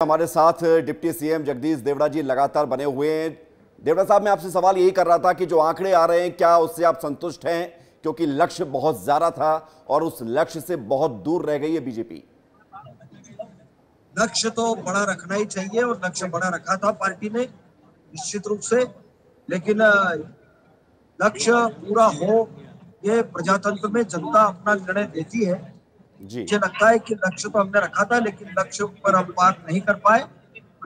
हमारे साथ deputy CM Jagdish Devda जी लगातार बने हुए हैं। देवड़ा साहब, मैं आपसे सवाल यही कर रहा था कि जो आंकड़े आ रहे हैं, क्या उससे आप संतुष्ट हैं? क्योंकि लक्ष्य बहुत ज्यादा था और उस लक्ष्य से बहुत दूर रह गई है बीजेपी। लक्ष्य तो बड़ा रखना ही चाहिए और लक्ष्य बड़ा रखा था पार्टी ने निश्चित रूप से, लेकिन लक्ष्य पूरा हो ये प्रजातंत्र में जनता अपना निर्णय देती है। जी मुझे लगता है कि लक्ष्य तो हमने रखा था, लेकिन लक्ष्य पर हम बात नहीं कर पाए।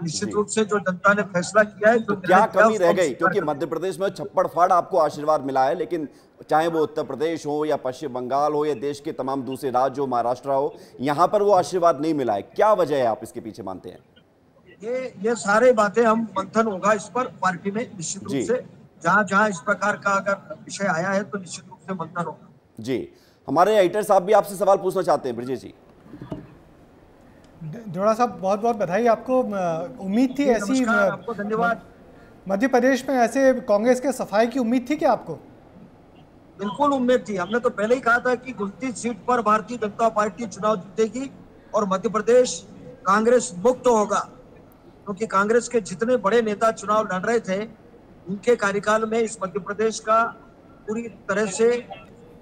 निश्चित जी, रूप से जो जनता ने फैसला किया है, जो तो निर्णय क्या किया, कमी उसको रह हम गई? स्वीकार क्योंकि करते मध्य प्रदेश में छप्पड़ फाड़ आपको आशीर्वाद मिला है, लेकिन चाहे वो उत्तर प्रदेश हो या पश्चिम बंगाल हो या देश के तमाम दूसरे राज्य हो, महाराष्ट्र हो, यहां पर वो आशीर्वाद नहीं मिला है। क्या वजह है, आप इसके पीछे मानते हैं? हैं। ये सारे बातें हम मंथन होगा इस पर पार्टी में निश्चित रूप जी से। जहां जहां इस प्रकार का अगर विषय आया है तो निश्चित रूप से मंथन होगा। जी, हमारे एडिटर साहब भी आपसे सवाल पूछना चाहते हैं। ब्रजेश जी। देवड़ा साहब, बहुत बहुत बधाई आपको। उम्मीद थी ऐसी नमस्कार, आपको धन्यवाद। मध्य प्रदेश में ऐसे कांग्रेस के सफाई की उम्मीद थी क्या आपको? बिल्कुल उम्मीद थी। हमने तो पहले ही कहा था कि 29 सीट पर भारतीय जनता पार्टी चुनाव जीतेगी और मध्य प्रदेश कांग्रेस मुक्त होगा, क्योंकि कांग्रेस के जितने बड़े नेता चुनाव लड़ रहे थे, उनके कार्यकाल में इस मध्य प्रदेश का पूरी तरह से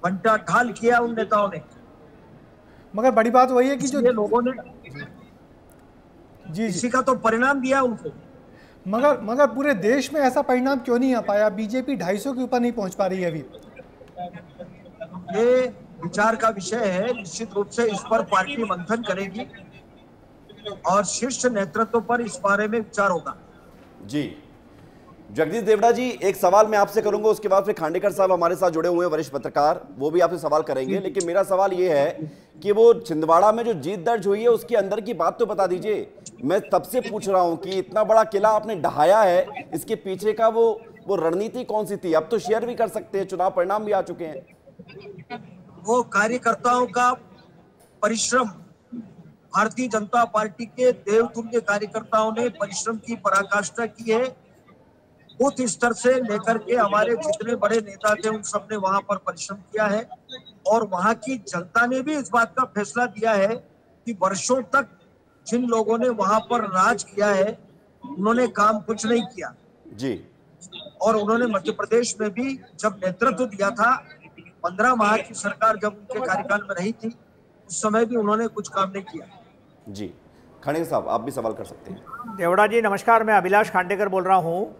बंटा ढाल किया उन नेताओं ने। मगर बड़ी बात वही है कि जो इसलिए लोगों ने जी जी, इसी का तो परिणाम दिया उनको। मगर मगर पूरे देश में ऐसा परिणाम क्यों नहीं आ पाया? बीजेपी 250 के ऊपर नहीं पहुंच पा रही है अभी। ये विचार का विषय है। निश्चित रूप से इस पर पार्टी मंथन करेगी और शीर्ष नेतृत्व पर इस बारे में विचार होगा। जी, जगदीश देवड़ा जी, एक सवाल मैं आपसे करूंगा, उसके बाद फिर खांडेकर साहब हमारे साथ जुड़े हुए हैं, वरिष्ठ पत्रकार, वो भी आपसे सवाल करेंगे। लेकिन मेरा सवाल ये है कि वो छिंदवाड़ा में जो जीत दर्ज हुई है, उसके अंदर की बात तो बता दीजिए। मैं तब से पूछ रहा हूं कि इतना बड़ा किला आपने ढहाया है, इसके पीछे का वो रणनीति कौन सी थी? अब तो शेयर भी कर सकते हैं, चुनाव परिणाम भी आ चुके हैं। वो कार्यकर्ताओं का परिश्रम, भारतीय जनता पार्टी के देवतुल्य कार्यकर्ताओं ने परिश्रम की पराकाष्ठा की है। बूथ स्तर से लेकर के हमारे जितने बड़े नेता थे, उन सब ने वहां पर परिश्रम किया है और वहां की जनता ने भी इस बात का फैसला दिया है कि वर्षों तक जिन लोगों ने वहां पर राज किया है, उन्होंने काम कुछ नहीं किया। जी, और उन्होंने मध्य प्रदेश में भी जब नेतृत्व दिया था, 15 माह की सरकार जब उनके कार्यकाल में रही थी, उस समय भी उन्होंने कुछ काम नहीं किया। जी, खांडेकर साहब, आप भी सवाल कर सकते हैं। देवड़ा जी नमस्कार, मैं अभिलाष खांडेकर बोल रहा हूँ।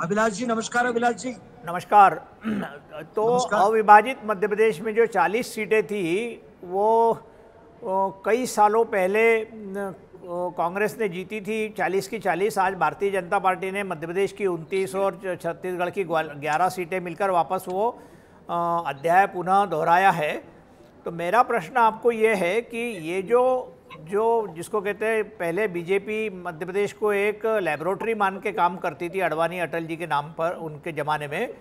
अभिलाष जी नमस्कार। अभिलाष जी नमस्कार। तो नमस्कार। अविभाजित मध्य प्रदेश में जो 40 सीटें थी, वो कई सालों पहले कांग्रेस ने जीती थी 40 की 40। आज भारतीय जनता पार्टी ने मध्य प्रदेश की 29 और छत्तीसगढ़ की 11 सीटें मिलकर वापस वो अध्याय पुनः दोहराया है। तो मेरा प्रश्न आपको ये है कि ये जो जिसको कहते हैं, पहले बीजेपी मध्य प्रदेश को एक लेबोरेटरी मान के काम करती थी अडवाणी अटल जी के नाम पर उनके ज़माने में,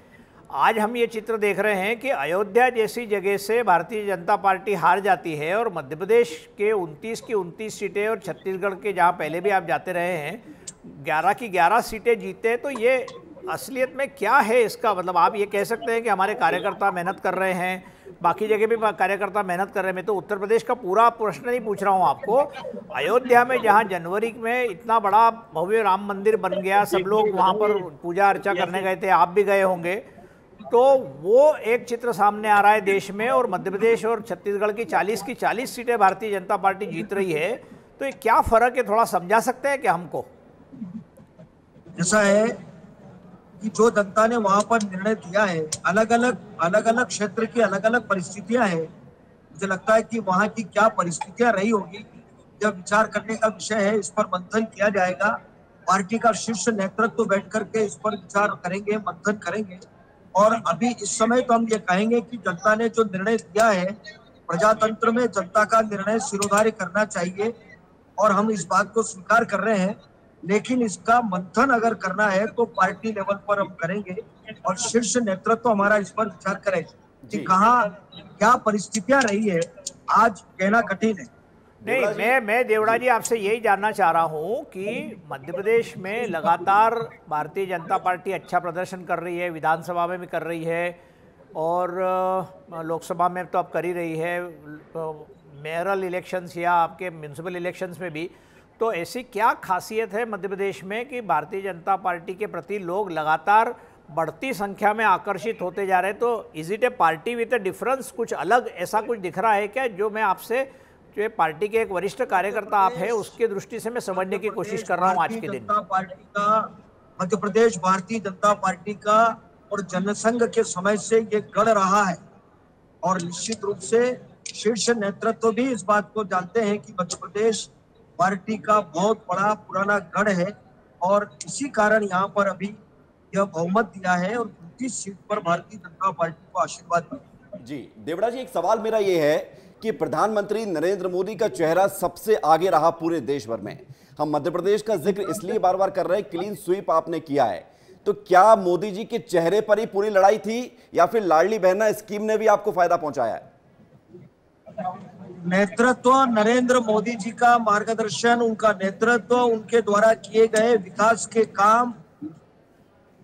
आज हम ये चित्र देख रहे हैं कि अयोध्या जैसी जगह से भारतीय जनता पार्टी हार जाती है और मध्य प्रदेश के 29 की 29 सीटें और छत्तीसगढ़ के, जहाँ पहले भी आप जाते रहे हैं, 11 की 11 सीटें जीते। तो ये असलियत में क्या है इसका मतलब? आप ये कह सकते हैं कि हमारे कार्यकर्ता मेहनत कर रहे हैं, बाकी जगह भी कार्यकर्ता मेहनत कर रहे हैं। मैं तो उत्तर प्रदेश का पूरा प्रश्न नहीं पूछ रहा हूँ आपको। अयोध्या में जहाँ जनवरी में इतना बड़ा भव्य राम मंदिर बन गया, सब लोग वहाँ पर पूजा अर्चा करने गए थे, आप भी गए होंगे, तो वो एक चित्र सामने आ रहा है देश में, और मध्य प्रदेश और छत्तीसगढ़ की 40 की 40 सीटें भारतीय जनता पार्टी जीत रही है। तो ये क्या फर्क है, थोड़ा समझा सकते हैं क्या हमको? ऐसा है कि जो जनता ने वहां पर निर्णय दिया है, अलग अलग क्षेत्र की अलग अलग परिस्थितियां हैं। मुझे लगता है कि वहां की क्या परिस्थितियां रही होगी, जब विचार करने का विषय है। इस पर मंथन किया जाएगा। पार्टी का शीर्ष नेतृत्व बैठ करके इस पर विचार करेंगे, मंथन करेंगे। और अभी इस समय तो हम ये कहेंगे कि जनता ने जो निर्णय दिया है, प्रजातंत्र में जनता का निर्णय सिरोधार्य करना चाहिए और हम इस बात को स्वीकार कर रहे हैं। लेकिन इसका मंथन अगर करना है तो पार्टी लेवल पर हम करेंगे और शीर्ष नेतृत्व हमारा इस पर विचार करेगा कि कहाँ क्या परिस्थितियां रही है, आज कहना कठिन है। नहीं, मैं देवड़ा जी आपसे यही जानना चाह रहा हूँ कि मध्य प्रदेश में लगातार भारतीय जनता पार्टी अच्छा प्रदर्शन कर रही है, विधानसभा में भी कर रही है और लोकसभा में तो अब कर ही रही है, मेयरल इलेक्शंस या आपके म्यूनसिपल इलेक्शंस में भी। तो ऐसी क्या खासियत है मध्य प्रदेश में कि भारतीय जनता पार्टी के प्रति लोग लगातार बढ़ती संख्या में आकर्षित होते जा रहे हैं? तो is it A party with a difference, कुछ अलग ऐसा कुछ दिख रहा है क्या, जो मैं आपसे, जो पार्टी के एक वरिष्ठ कार्यकर्ता आप है, उसकी दृष्टि से मैं समझने की कोशिश कर रहा हूँ आज के दिन? पार्टी का, मध्य प्रदेश भारतीय जनता पार्टी का और जनसंघ के समय से ये गढ़ रहा है, और निश्चित रूप से शीर्ष नेतृत्व भी इस बात को जानते हैं कि मध्य प्रदेश पार्टी का बहुत बड़ा पुराना गढ़ है, और इसी कारण यहाँ पर अभी यह बहुमत दिया है और 29 सीट पर भारतीय जनता पार्टी को आशीर्वाद दिया। जी देवड़ा जी, एक सवाल मेरा ये है कि प्रधानमंत्री नरेंद्र मोदी का चेहरा सबसे आगे रहा पूरे देश भर में। हम मध्य प्रदेश का जिक्र इसलिए बार बार कर रहे हैं, क्लीन स्वीप आपने किया है, तो क्या मोदी जी के चेहरे पर ही पूरी लड़ाई थी या फिर लाडली बहना स्कीम ने भी आपको फायदा पहुंचाया है? नेतृत्व नरेंद्र मोदी जी का मार्गदर्शन, उनका नेतृत्व, उनके द्वारा किए गए विकास के काम,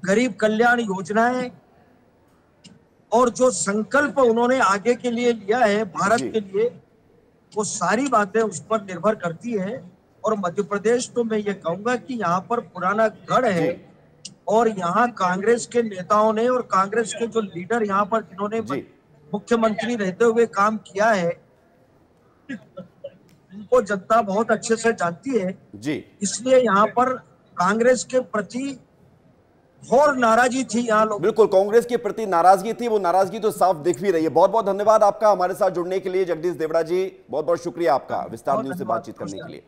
गरीब कल्याण योजनाएं और जो संकल्प उन्होंने आगे के लिए लिया है भारत के लिए, वो सारी बातें उस पर निर्भर करती है। और मध्य प्रदेश तो मैं ये कहूंगा कि यहाँ पर पुराना गढ़ है, और यहाँ कांग्रेस के नेताओं ने और कांग्रेस के जो लीडर यहाँ पर जिन्होंने मुख्यमंत्री रहते हुए काम किया है, उनको जनता बहुत अच्छे से जानती है जी। इसलिए यहाँ पर कांग्रेस के प्रति और नाराजगी थी यहाँ लोग। बिल्कुल, कांग्रेस के प्रति नाराजगी थी, वो नाराजगी तो साफ दिख भी रही है। बहुत बहुत धन्यवाद आपका हमारे साथ जुड़ने के लिए जगदीश देवड़ा जी, बहुत बहुत शुक्रिया आपका विस्तार न्यूज़ से बातचीत करने के लिए।